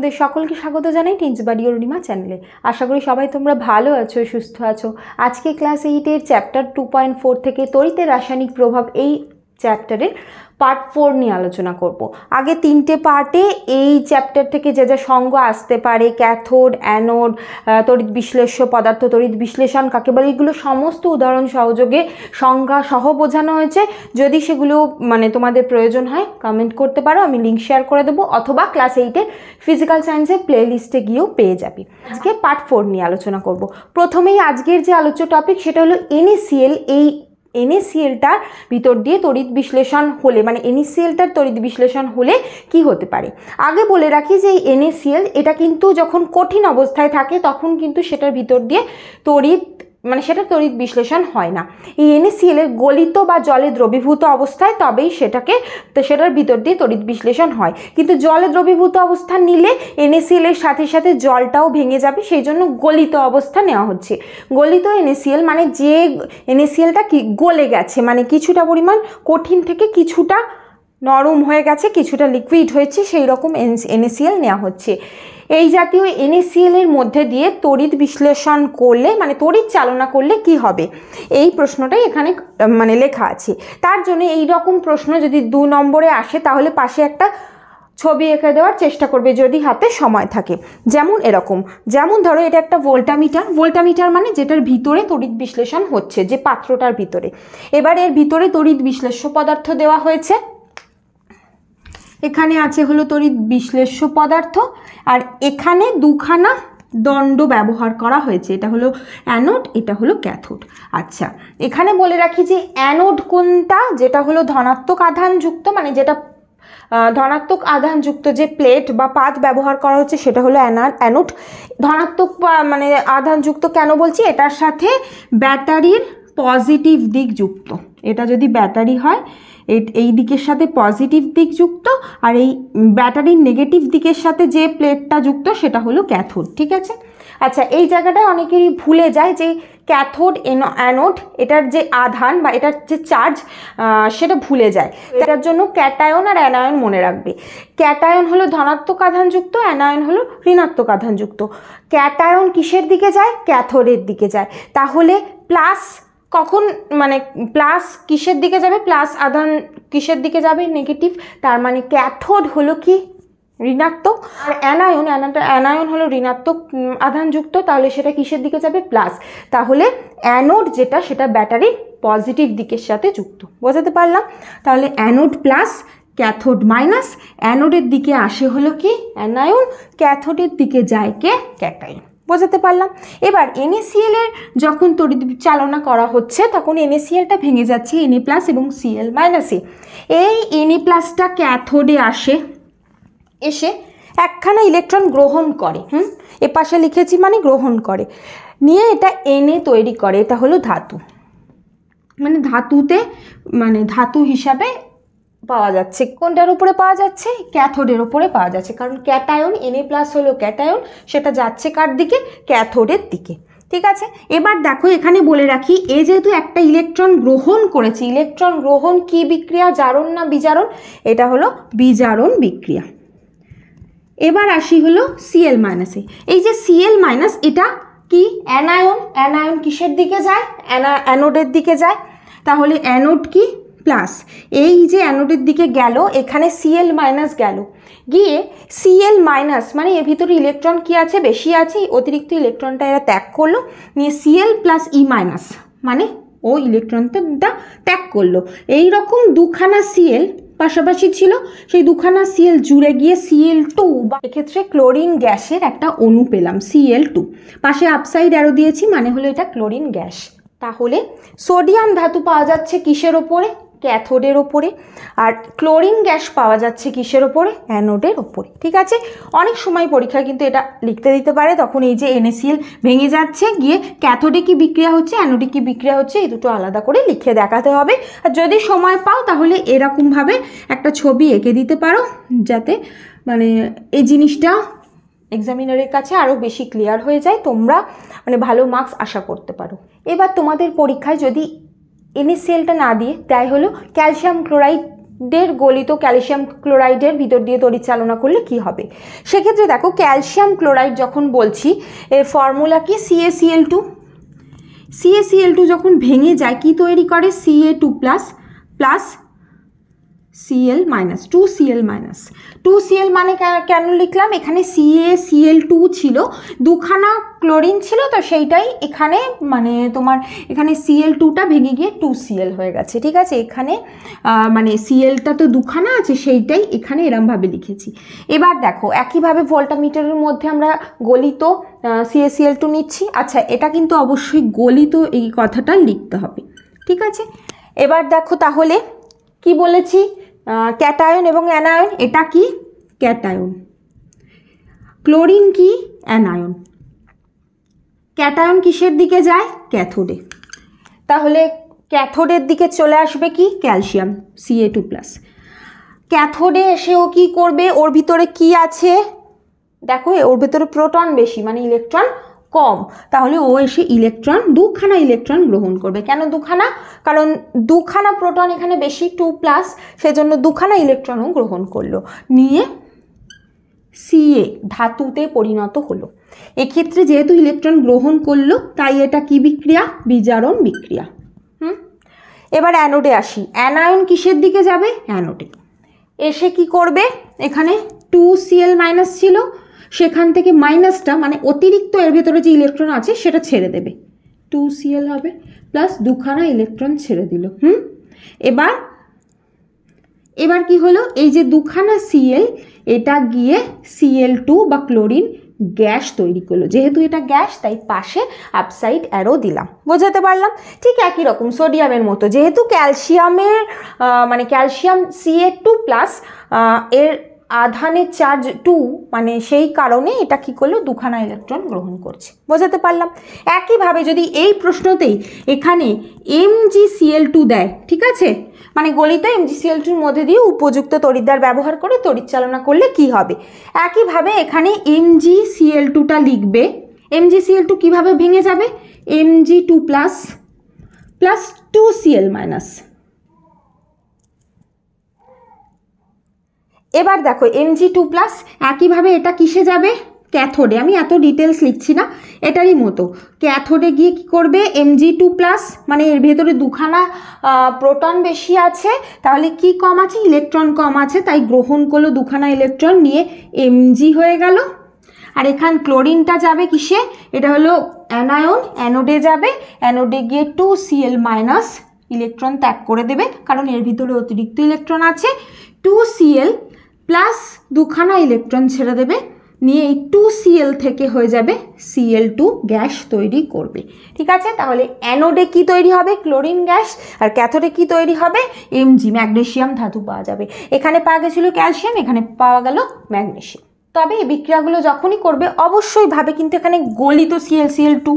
তোমাদের সকলকে স্বাগত জানাই টিনস বাড়ি অরুণিমা চ্যানেলে। আশা করি সবাই তোমরা ভালো আছো, সুস্থ আছো। আজকে ক্লাস 8-এর চ্যাপ্টার 2.4 থেকে তড়িতের রাসায়নিক প্রভাব এই চ্যাপ্টারের পার্ট 4 নিয়ে আলোচনা করব। আগে 3টে পার্টে এই চ্যাপ্টার থেকে যে যা সংজ্ঞা আসতে পারে, ক্যাথোড, অ্যানোড, তড়িৎ বিশ্লেষ্য পদার্থ, তড়িৎ বিশ্লেষণ কাকে বলে, এগুলো সমস্ত উদাহরণ সহযোগে সংজ্ঞা সহ বোঝানো হয়েছে। যদি সেগুলো তোমাদের প্রয়োজন হয় কমেন্ট করতে পারো, আমি লিঙ্ক শেয়ার করে দেবো, অথবা ক্লাস 8-এর ফিজিক্যাল সায়েন্সের প্লে লিস্টে গিয়েও পেয়ে যাবে। আজকে পার্ট 4 নিয়ে আলোচনা করব। প্রথমেই আজকের যে আলোচ্য টপিক সেটা হলো NaCl। এই NaClটার ভিতর দিয়ে তড়িৎ বিশ্লেষণ হলে NaClটার তড়িৎ বিশ্লেষণ হলে কি হতে পারে। আগে বলে রাখি যে এই NaCl এটা কিন্তু যখন কঠিন অবস্থায় থাকে তখন কিন্তু সেটার ভিতর দিয়ে সেটা তড়িৎ বিশ্লেষণ হয় না। এই NaCl এর গলিত বা জলে দ্রবীভূত অবস্থায় তবেই সেটার ভিতর দিয়ে তড়িৎ বিশ্লেষণ হয়। কিন্তু জলে দ্রবীভূত অবস্থা নিলে NaCl এর সাথে সাথে জলটাও ভেঙে যাবে, সেই জন্য গলিত অবস্থা নেওয়া হচ্ছে। গলিত NaCl যে NaClটা কি গলে গেছে, কিছুটা পরিমাণ কঠিন থেকে কিছুটা নরম হয়ে গেছে, কিছুটা লিকুইড হয়েছে, সেই রকম NaCl নেওয়া হচ্ছে। এই জাতীয় NaCl এর মধ্যে দিয়ে তড়িৎ বিশ্লেষণ করলে তড়িৎ চালনা করলে কি হবে, এই প্রশ্নটাই এখানে লেখা আছে। তার জন্য এই রকম প্রশ্ন যদি 2 নম্বরে আসে তাহলে পাশে একটা ছবি এঁকে দেওয়ার চেষ্টা করবে যদি হাতে সময় থাকে। যেমন ধরো এটা একটা ভোল্টামিটার যেটার ভিতরে তড়িৎ বিশ্লেষণ হচ্ছে, যে পাত্রটার ভিতরে। এবার এর ভিতরে তড়িৎ বিশ্লেষ্য পদার্থ দেওয়া হয়েছে। এখানে আছে হলো তড়িৎ বিশ্লেষ্য পদার্থ, আর এখানে দুখানা দণ্ড ব্যবহার করা হয়েছে। এটা হলো অ্যানোড, এটা হলো ক্যাথোড। আচ্ছা, এখানে বলে রাখি যে অ্যানোড কোনটা, যেটা হলো ধনাত্মক আধানযুক্ত, যেটা ধনাত্মক আধানযুক্ত যে প্লেট বা পাত ব্যবহার করা হচ্ছে সেটা হলো অ্যানোড। ধনাত্মক আধানযুক্ত কেন বলছি, এটার সাথে ব্যাটারির পজিটিভ দিক যুক্ত। এটা যদি ব্যাটারি হয় এই দিকের সাথে পজিটিভ দিক যুক্ত, আর এই ব্যাটারির নেগেটিভ দিকের সাথে যে প্লেটটা যুক্ত সেটা হলো ক্যাথোড। ঠিক আছে। আচ্ছা, এই জায়গাটায় অনেকেরই ভুলে যায় যে ক্যাথোড অ্যানোড এটার যে আধান বা এটার যে চার্জ সেটা ভুলে যায়। এটার জন্য ক্যাটায়ন আর অ্যানায়ন মনে রাখবে। ক্যাটায়ন হলো ধনাত্মক আধানযুক্ত, অ্যানায়ন হলো ঋণাত্মক আধানযুক্ত। ক্যাটায়ন কিসের দিকে যায়, ক্যাথোডের দিকে যায়। তাহলে প্লাস কখন প্লাস কিসের দিকে যাবে, প্লাস আধান কিসের দিকে যাবে, নেগেটিভ। তার ক্যাথোড হলো কি ঋণাত্মক, আর অ্যানায়ন হলো ঋণাত্মক আধানযুক্ত, তাহলে সেটা কিসের দিকে যাবে, প্লাস। তাহলে অ্যানোড যেটা সেটা ব্যাটারির পজিটিভ দিকের সাথে যুক্ত। বোঝাতে পারলাম? তাহলে অ্যানোড প্লাস, ক্যাথোড মাইনাস। অ্যানোডের দিকে আসে হলো কি অ্যানায়ন, ক্যাথোডের দিকে যায় কে ক্যাটায়ন। বোঝাতে পারলাম? এবার NaCl এর যখন তড়িৎ চালনা করা হচ্ছে তখন NaClটা ভেঙে যাচ্ছে Na+ এবং Cl- এ। এই Na+টা ক্যাথোডে এসে একখানা ইলেকট্রন গ্রহণ করে, এ পাশে লিখেছি গ্রহণ করে, নিয়ে এটা Na তৈরি করে। এটা হলো ধাতু, ধাতুতে ধাতু হিসাবে পাওয়া যাচ্ছে। কোনটার উপরে পাওয়া যাচ্ছে, ক্যাথোডের উপরে পাওয়া যাচ্ছে, কারণ ক্যাটায়ন Na+ হলো ক্যাটায়ন, সেটা যাচ্ছে কার দিকে, ক্যাথোডের দিকে। ঠিক আছে। এবার দেখো এখানে বলে রাখি, এ যেহেতু একটা ইলেকট্রন গ্রহণ করেছে, ইলেকট্রন গ্রহণ কি বিক্রিয়া, জারণ না বিজারণ, এটা হলো বিজারণ বিক্রিয়া। এবার আসি হলো Cl- এ। এই যে Cl- এটা কি অ্যানায়ন কিসের দিকে যায়, অ্যানোডের দিকে যায়। তাহলে অ্যানোড কি প্লাস, এই যে অ্যানোডের দিকে গেল, এখানে Cl- গেল, গিয়ে Cl- এর ভিতরে ইলেকট্রন কি আছে, বেশি আছে, অতিরিক্ত ইলেকট্রনটা এরা ত্যাগ করলো, নিয়ে Cl + E- ও ইলেকট্রনটা ত্যাগ করলো। এই রকম দুখানা Cl পাশাপাশি ছিল, সেই দুখানা Cl জুড়ে গিয়ে Cl2 বা এক্ষেত্রে ক্লোরিন গ্যাসের একটা অণু পেলাম, Cl2। পাশে আপসাইড অ্যারো দিয়েছি, হলো এটা ক্লোরিন গ্যাস। তাহলে সোডিয়াম ধাতু পাওয়া যাচ্ছে কিসের ওপরে, ক্যাথোডের ওপরে, আর ক্লোরিন গ্যাস পাওয়া যাচ্ছে কিসের ওপরে, অ্যানোডের ওপরে। ঠিক আছে। অনেক সময় পরীক্ষায় কিন্তু এটা লিখতে দিতে পারে, তখন এই যে NaCl ভেঙে যাচ্ছে, গিয়ে ক্যাথোডে কি বিক্রিয়া হচ্ছে, অ্যানোডে কি বিক্রিয়া হচ্ছে, এই দুটো আলাদা করে লিখে দেখাতে হবে। আর যদি সময় পাও তাহলে এরকমভাবে একটা ছবি এঁকে দিতে পারো, যাতে এই জিনিসটা এক্সামিনারের কাছে আরও বেশি ক্লিয়ার হয়ে যায়, তোমরা ভালো মার্কস আশা করতে পারো। এবার তোমাদের পরীক্ষায় যদি NaClটা না দিয়ে তাই হলো ক্যালসিয়াম ক্লোরাইড ক্লোরাইডের গলিত ক্যালসিয়াম ক্লোরাইডের ভিতর দিয়ে তড়িৎ চালনা করলে কি হবে। সেক্ষেত্রে দেখো ক্যালসিয়াম ক্লোরাইড যখন বলছি এর ফর্মুলা কি CaCl2। CaCl2 যখন ভেঙে যায় কি তৈরি করে Ca2 plus Cl minus 2Cl minus 2Cl মানে কেন লিখলাম, এখানে CaCl2 ছিল, দুখানা ক্লোরিন ছিল, তো সেইটাই এখানে মানে তোমার এখানে Cl2টা ভেঙে গিয়ে 2Cl হয়ে গেছে। ঠিক আছে, এখানে মানে Clটা তো দুখানা আছে, সেইটাই এখানে এরমভাবে লিখেছি। এবার দেখো একইভাবে ভোল্টামিটারের মধ্যে আমরা গলিত CaCl2 নিচ্ছি। আচ্ছা, এটা কিন্তু অবশ্যই গলিত এই কথাটা লিখতে হবে। ঠিক আছে, এবার দেখো তাহলে কি বলেছি, ক্যাটায়ন এবং অ্যানায়ন। এটা কি ক্যাটায়ন, ক্লোরিন কি অ্যানায়ন। ক্যাটায়ন কিসের দিকে যায় ক্যাথোডে, তাহলে ক্যাথোডের দিকে চলে আসবে কি ক্যালসিয়াম Ca2 প্লাস। ক্যাথোডে এসেও কি করবে, ওর ভিতরে কি আছে দেখো, ওর ভিতরে প্রোটন বেশি মানে ইলেকট্রন কম, তাহলে ও এসে ইলেকট্রন দুখানা ইলেকট্রন গ্রহণ করবে। কেন দুখানা, কারণ দুখানা প্রোটন এখানে বেশি 2+, সেজন্য দুখানা ইলেকট্রনও গ্রহণ করলো, নিয়ে Ca ধাতুতে পরিণত হলো। এক্ষেত্রে যেহেতু ইলেকট্রন গ্রহণ করলো তাই এটা কি বিক্রিয়া, বিজারণ বিক্রিয়া। এবার অ্যানোডে আসি। অ্যানায়ন কিসের দিকে যাবে অ্যানোডে, এসে কি করবে, এখানে 2Cl মাইনাস ছিল, সেখান থেকে মাইনাসটা মানে অতিরিক্ত এর ভেতরে যে ইলেকট্রন আছে সেটা ছেড়ে দেবে, 2Cl হবে প্লাস দুখানা ইলেকট্রন ছেড়ে দিল। এবার কি হলো, এই যে দুখানা Cl এটা গিয়ে Cl2 বা ক্লোরিন গ্যাস তৈরি করলো। যেহেতু এটা গ্যাস তাই পাশে আপসাইড অ্যারো দিলাম, বোঝাতে পারলাম। ঠিক একই রকম সোডিয়ামের মতো, যেহেতু ক্যালসিয়ামের মানে ক্যালসিয়াম Ca2+ এর আধানের চার্জ 2, মানে সেই কারণে এটা কি করলো দুখানা ইলেকট্রন গ্রহণ করছে, বোঝাতে পারলাম। একইভাবে যদি এই প্রশ্নতেই এখানে MgCl2 দেয়, ঠিক আছে, মানে গলিত MgCl2-র মধ্যে দিয়ে উপযুক্ত তড়িৎদ্বার ব্যবহার করে তড়িৎ চালনা করলে কি হবে, একইভাবে এখানে MgCl2টা লিখবে। MgCl2 কিভাবে ভেঙে যাবে, Mg2+ প্লাস 2Cl মাইনাস। এবার দেখো Mg2+ একইভাবে এটা কিসে যাবে ক্যাথোডে, আমি এত ডিটেলস লিখছি না, এটারই মতো ক্যাথোডে গিয়ে কি করবে Mg2+, মানে এর ভেতরে দুখানা প্রোটন বেশি আছে, তাহলে কি কম আছে ইলেকট্রন কম আছে, তাই গ্রহণ করলো দুখানা ইলেকট্রন, নিয়ে Mg হয়ে গেল। আর এখান ক্লোরিনটা যাবে কিসে, এটা হলো অ্যানায়ন, অ্যানোডে যাবে, অ্যানোডে গিয়ে 2Cl মাইনাস ইলেকট্রন ত্যাগ করে দেবে, কারণ এর ভিতরে অতিরিক্ত ইলেকট্রন আছে, 2Cl প্লাস দুখানা ইলেকট্রন ছেড়ে দেবে, নিয়ে এই 2Cl থেকে হয়ে যাবে Cl2 গ্যাস তৈরি করবে। ঠিক আছে, তাহলে অ্যানোডে কি তৈরি হবে ক্লোরিন গ্যাস, আর ক্যাথোডে কি তৈরি হবে Mg ম্যাগনেসিয়াম ধাতু পাওয়া যাবে। এখানে পাওয়া গেছিলো ক্যালসিয়াম, এখানে পাওয়া গেল ম্যাগনেসিয়াম। তবে এই বিক্রিয়াগুলো যখনই করবে অবশ্যই ভাবে কিন্তু এখানে গলিত ClCl2,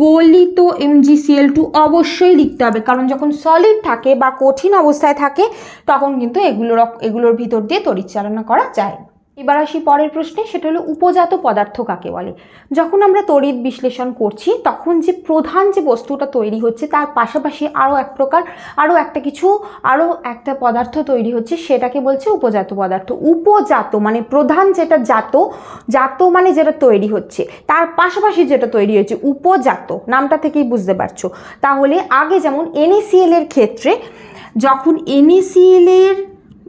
গলিত MgCl2 অবশ্যই লিখতে হবে, কারণ যখন সলিড থাকে বা কঠিন অবস্থায় থাকে তখন কিন্তু এগুলোর ভিতর দিয়ে তড়িৎ চালনা করা যায় না। এবার আসি পরের প্রশ্নে, সেটা হলো উপজাত পদার্থ কাকে বলে। যখন আমরা তড়িৎ বিশ্লেষণ করছি তখন যে প্রধান যে বস্তুটা তৈরি হচ্ছে তার পাশাপাশি আরও একটা পদার্থ তৈরি হচ্ছে, সেটাকে বলছে উপজাত পদার্থ। উপজাত মানে প্রধান যেটা জাত মানে যেটা তৈরি হচ্ছে, তার পাশাপাশি যেটা তৈরি হচ্ছে উপজাত, নামটা থেকেই বুঝতে পারছো। তাহলে আগে যেমন NaCl এর ক্ষেত্রে যখন NaCl এর,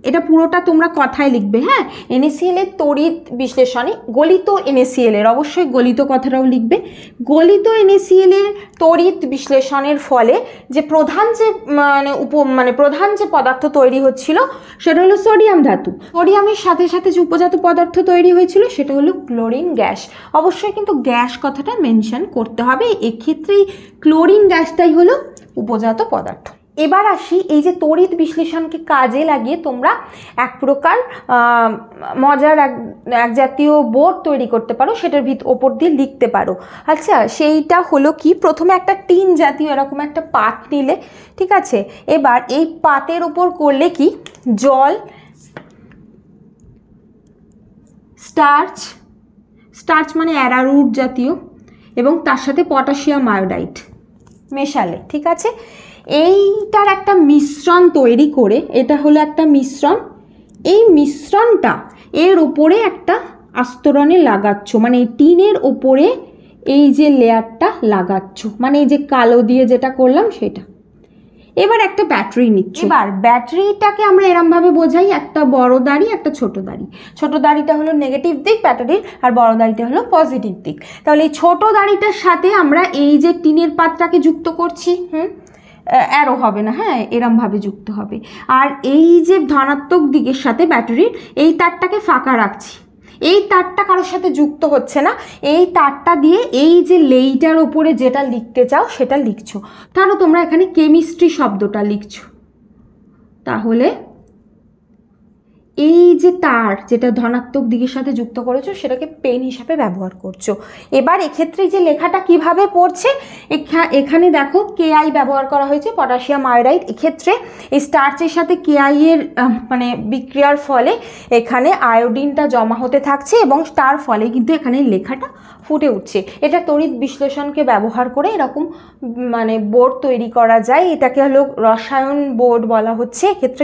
এটা পুরোটা তোমরা কথায় লিখবে, হ্যাঁ, NaCl এর তড়িৎ বিশ্লেষণে গলিত NaCl এর, অবশ্যই গলিত কথাটাও লিখবে। গলিত NaCl এর তড়িৎ বিশ্লেষণের ফলে যে প্রধান যে পদার্থ তৈরি হচ্ছিল সেটা হলো সোডিয়াম ধাতু। সোডিয়ামের সাথে সাথে যে উপজাত পদার্থ তৈরি হয়েছিল সেটা হলো ক্লোরিন গ্যাস। অবশ্যই কিন্তু গ্যাস কথাটা মেনশন করতে হবে, এক্ষেত্রেই ক্লোরিন গ্যাসটাই হলো উপজাত পদার্থ। এবার আসি এই যে তড়িৎ বিশ্লেষণকে কাজে লাগিয়ে তোমরা এক প্রকার মজার এক জাতীয় বোর্ড তৈরি করতে পারো, সেটার ওপর দিয়ে লিখতে পারো। আচ্ছা, সেইটা হলো কি, প্রথমে একটা টিন জাতীয় এরকম একটা পাত নিলে, ঠিক আছে, এবার এই পাতের ওপর করলে কি জল, স্টার্চ মানে অ্যারারুট জাতীয়, এবং তার সাথে পটাশিয়াম আয়োডাইড মেশালে, ঠিক আছে। এইটার একটা মিশ্রণ তৈরি করে, এটা হলো একটা মিশ্রণ, এই মিশ্রণটা এর ওপরে একটা আস্তরণে লাগাচ্ছ, মানে এই টিনের ওপরে এই যে লেয়ারটা লাগাচ্ছ, মানে এই যে কালো দিয়ে যেটা করলাম সেটা। এবার একটা ব্যাটারি নিচ্ছ। এবার ব্যাটারিটাকে আমরা এরমভাবে বোঝাই, একটা বড় দাড়ি একটা ছোট দাড়ি। ছোট দাড়িটা হলো নেগেটিভ দিক ব্যাটারির, আর বড় দাড়িটা হলো পজিটিভ দিক। তাহলে এই ছোট দাড়িটার সাথে আমরা এই যে টিনের পাতটাকে যুক্ত করছি, অ্যারো হবে না, হ্যাঁ, এরমভাবে যুক্ত হবে। আর এই যে ধনাত্মক দিকের সাথে ব্যাটারির এই তারটাকে ফাঁকা রাখছি, এই তারটা কারোর সাথে যুক্ত হচ্ছে না, এই তারটা দিয়ে এই যে লেইটার ওপরে যেটা লিখতে চাও সেটা লিখছো। ধরো তোমরা এখানে কেমিস্ট্রি শব্দটা লিখছো, তাহলে এই যে তার যেটা ধনাত্মক দিকের সাথে যুক্ত করেছো সেটাকে পেন হিসাবে ব্যবহার করছো। এবার এক্ষেত্রে যে লেখাটা কিভাবে পড়ছে, এখানে দেখো কেআই ব্যবহার করা হয়েছে, পটাশিয়াম আয়োডাইড। এক্ষেত্রে এই স্টার্চের সাথে কেআই এর মানে বিক্রিয়ার ফলে এখানে আয়োডিনটা জমা হতে থাকছে এবং তার ফলে কিন্তু এখানে লেখাটা ফুটে উঠছে। এটা তড়িৎ বিশ্লেষণকে ব্যবহার করে এরকম মানে বোর্ড তৈরি করা যায়। এটাকে হলো রসায়ন বোর্ড বলা হচ্ছে। এক্ষেত্রে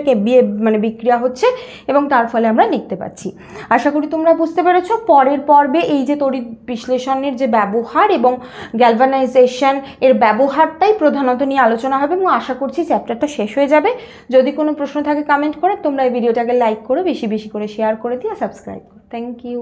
মানে বিক্রিয়া হচ্ছে এবং তার ফলে আমরা লিখতে পাচ্ছি। আশা করি তোমরা বুঝতে পেরেছো। পরের পর্বে এই যে তড়িৎ বিশ্লেষণের যে ব্যবহার এবং গ্যালভানাইজেশন এর ব্যবহারটাই প্রধানত নিয়ে আলোচনা হবে এবং আশা করছি চ্যাপ্টারটা শেষ হয়ে যাবে। যদি কোনো প্রশ্ন থাকে কমেন্ট করে, তোমরা এই ভিডিওটাকে লাইক করো, বেশি বেশি করে শেয়ার করে দিয়ে সাবস্ক্রাইব করো। Thank you.